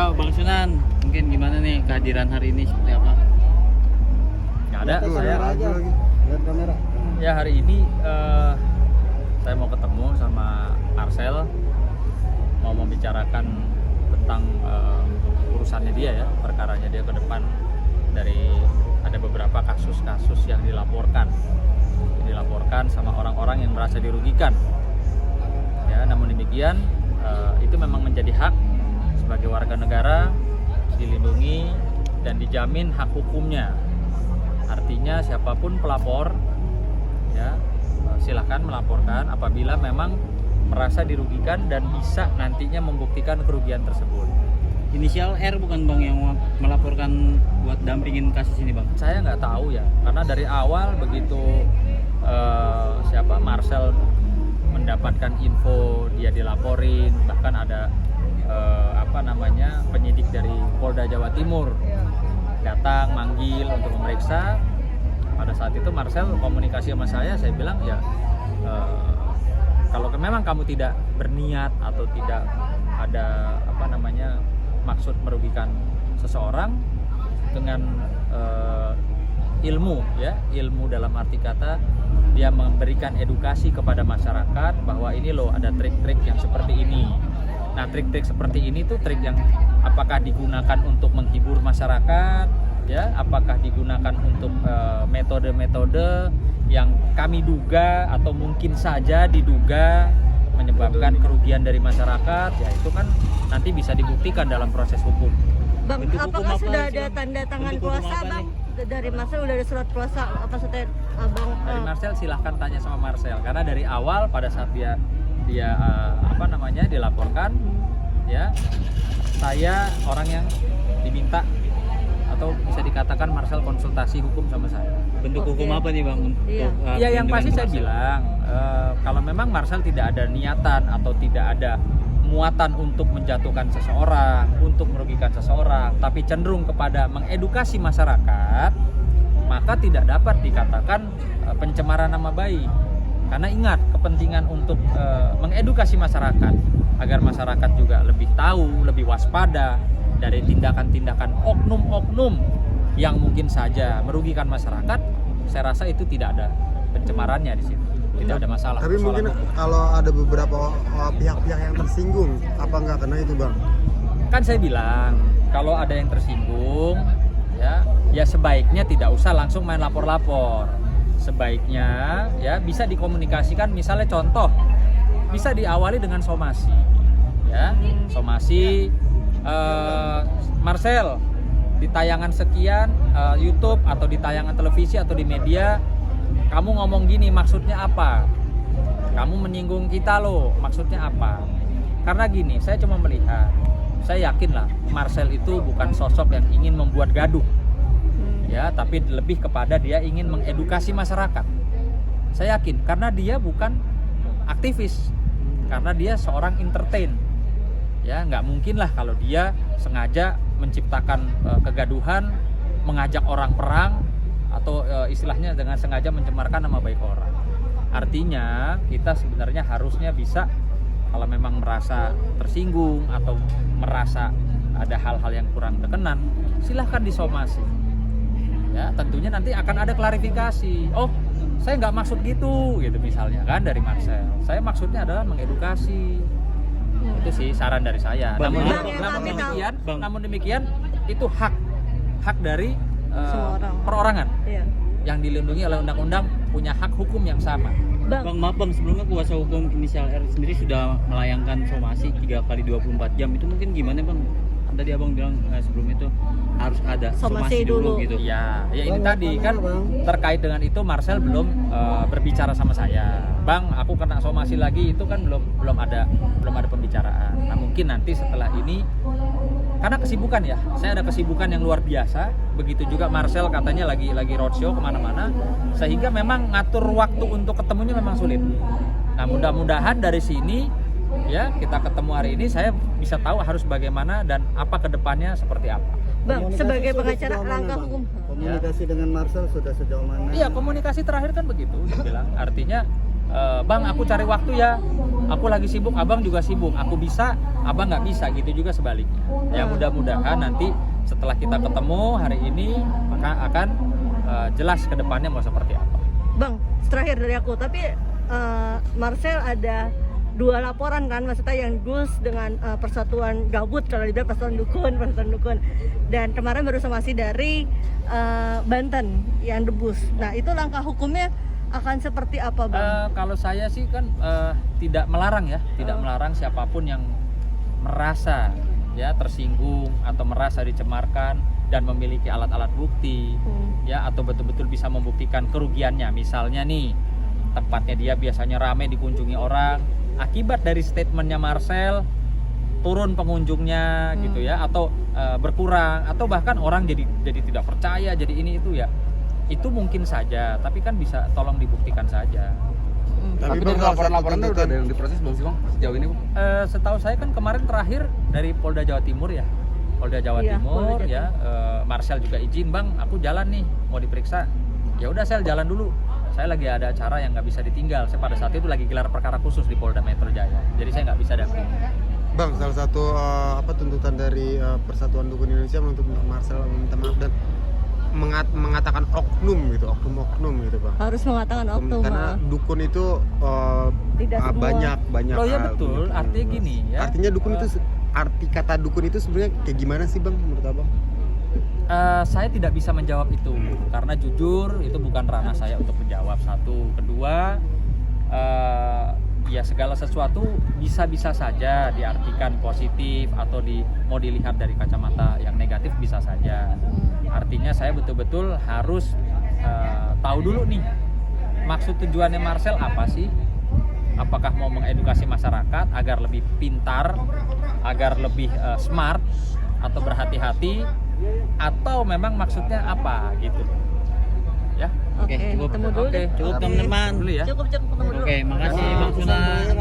Ya, Bang Sunan, mungkin gimana nih kehadiran hari ini seperti apa? Nggak ada, saya aja lagi. Lihat kamera. ya hari ini saya mau ketemu sama Marcel, mau membicarakan tentang urusannya dia ya, perkaranya dia ke depan. Dari ada beberapa kasus-kasus yang dilaporkan sama orang-orang yang merasa dirugikan ya. Namun demikian itu memang menjadi hak sebagai warga negara, dilindungi dan dijamin hak hukumnya. Artinya siapapun pelapor ya, silahkan melaporkan apabila memang merasa dirugikan dan bisa nantinya membuktikan kerugian tersebut. Inisial R bukan Bang yang melaporkan buat dampingin kasus ini Bang? Saya nggak tahu ya, karena dari awal begitu Marcel mendapatkan info dia dilaporin, bahkan ada penyidik dari Polda Jawa Timur datang manggil untuk memeriksa. Pada saat itu Marcel komunikasi sama saya bilang ya, kalau memang kamu tidak berniat atau tidak ada maksud merugikan seseorang dengan ilmu dalam arti kata dia memberikan edukasi kepada masyarakat bahwa ini loh ada trik-trik yang seperti ini. Nah, trik-trik seperti ini tuh trik yang apakah digunakan untuk menghibur masyarakat ya, apakah digunakan untuk metode-metode yang kami duga atau mungkin saja diduga menyebabkan kerugian dari masyarakat, ya itu kan nanti bisa dibuktikan dalam proses hukum. Bang, Bentuk hukum apakah apa sudah sih, ada Bang? tanda tangan Bentuk hukum kuasa apa Bang? nih? Dari Marcel udah ada surat kuasa apa maksudnya Abang? Dari Marcel silahkan tanya sama Marcel, karena dari awal pada saat dia dilaporkan ya, saya orang yang diminta atau bisa dikatakan Marcel konsultasi hukum sama saya. Bentuk hukum apa nih Bang? Untuk, Iya. Ya yang pasti saya perlindungan bilang kalau memang Marcel tidak ada niatan atau tidak ada muatan untuk menjatuhkan seseorang, untuk merugikan seseorang, tapi cenderung kepada mengedukasi masyarakat, maka tidak dapat dikatakan pencemaran nama baik. Karena ingat, kepentingan untuk mengedukasi masyarakat agar masyarakat juga lebih tahu, lebih waspada dari tindakan-tindakan oknum-oknum yang mungkin saja merugikan masyarakat. Saya rasa itu tidak ada pencemarannya di situ, tidak ada masalah. Tapi mungkin kalau ada beberapa pihak-pihak yang tersinggung, apa nggak kena itu Bang? Kan saya bilang kalau ada yang tersinggung ya sebaiknya tidak usah langsung main lapor-lapor. Sebaiknya ya bisa dikomunikasikan, misalnya contoh bisa diawali dengan somasi ya, somasi Marcel di tayangan sekian YouTube atau di tayangan televisi atau di media kamu ngomong gini, maksudnya apa? Kamu menyinggung kita loh, maksudnya apa? Karena gini, saya cuma melihat, saya yakin lah Marcel itu bukan sosok yang ingin membuat gaduh ya, tapi lebih kepada dia ingin mengedukasi masyarakat. Saya yakin, karena dia bukan aktivis, karena dia seorang entertain ya, nggak mungkin lah kalau dia sengaja menciptakan kegaduhan, mengajak orang perang, atau istilahnya dengan sengaja mencemarkan nama baik orang. Artinya kita sebenarnya harusnya bisa, kalau memang merasa tersinggung atau merasa ada hal-hal yang kurang berkenan, silahkan disomasi ya. Tentunya nanti akan ada klarifikasi, oh saya nggak maksud gitu misalnya kan dari Marcel, saya maksudnya adalah mengedukasi. Itu sih saran dari saya. Bang, Namun demikian itu hak dari perorangan yang dilindungi oleh undang-undang, punya hak hukum yang sama. Bang, maaf Bang, sebelumnya kuasa hukum inisial R sendiri sudah melayangkan somasi 3 kali 24 jam. Itu mungkin gimana Bang? Tadi Abang bilang sebelum itu harus ada somasi dulu gitu. Ya ini tadi kan terkait dengan itu Marcel belum berbicara sama saya. Bang, aku kena somasi lagi, itu kan belum ada pembicaraan. Nah, mungkin nanti setelah ini, karena kesibukan ya, saya ada kesibukan yang luar biasa. Begitu juga Marcel katanya lagi roadshow kemana-mana, sehingga memang ngatur waktu untuk ketemunya memang sulit. Nah, mudah-mudahan dari sini ya kita ketemu hari ini, saya bisa tahu harus bagaimana dan apa kedepannya seperti apa. Bang, sebagai pengacara langkah hukum. Komunikasi dengan Marcel sudah sejauh mana? Iya, komunikasi terakhir kan begitu dia bilang. Artinya Bang aku cari waktu ya, aku lagi sibuk, abang juga sibuk, aku bisa, abang nggak bisa, gitu juga sebaliknya. Ya mudah-mudahan nanti setelah kita ketemu hari ini maka akan jelas ke depannya mau seperti apa. Bang, terakhir dari aku, tapi Marcel ada 2 laporan kan, maksudnya yang Gus dengan persatuan gabut, kalau dibilang persatuan dukun, dan kemarin baru somasi dari Banten yang debus. Nah itu langkah hukumnya akan seperti apa Bang? Kalau saya sih kan tidak melarang ya, tidak melarang siapapun yang merasa ya tersinggung atau merasa dicemarkan dan memiliki alat-alat bukti ya, atau betul-betul bisa membuktikan kerugiannya. Misalnya nih tempatnya dia biasanya ramai dikunjungi orang, akibat dari statementnya Marcel turun pengunjungnya gitu ya, atau berkurang, atau bahkan orang jadi tidak percaya, jadi ini itu ya, itu mungkin saja, tapi kan bisa tolong dibuktikan saja. Tapi Bang, dari salah satu laporan-laporan udah tuntutan- ada yang diproses belum sih bang sejauh ini bang? Setahu saya kan kemarin terakhir dari Polda Jawa Timur ya, Polda Jawa Iya, Timur Polda Jawa ya, Marcel juga izin, bang aku jalan nih mau diperiksa, ya udah Sel jalan dulu, saya lagi ada acara yang nggak bisa ditinggal, saya pada saat itu lagi gelar perkara khusus di Polda Metro Jaya, jadi saya nggak bisa dampingi. Bang, salah satu tuntutan dari Persatuan Dukun Indonesia menuntut Marcel meminta maaf dan mengatakan oknum gitu Bang. Harus mengatakan oknum. Karena dukun itu Tidak semua. banyak. Loh ya betul, artinya gini ya. Artinya dukun itu arti kata dukun itu sebenarnya kayak gimana sih Bang menurut Abang? Saya tidak bisa menjawab itu karena jujur itu bukan ranah saya untuk menjawab. Satu, kedua, ya segala sesuatu bisa saja diartikan positif atau mau dilihat dari kacamata yang negatif bisa saja. Artinya saya betul-betul harus tahu dulu nih maksud tujuannya Marcel apa sih? Apakah mau mengedukasi masyarakat agar lebih pintar, agar lebih smart atau berhati-hati, atau memang maksudnya apa gitu ya? Oke, Oke, cukup. ketemu dulu. Oke, deh. Cukup Oke. teman-teman Dulu ya. Cukup ketemu dulu. Oke, makasih Bang Sunan.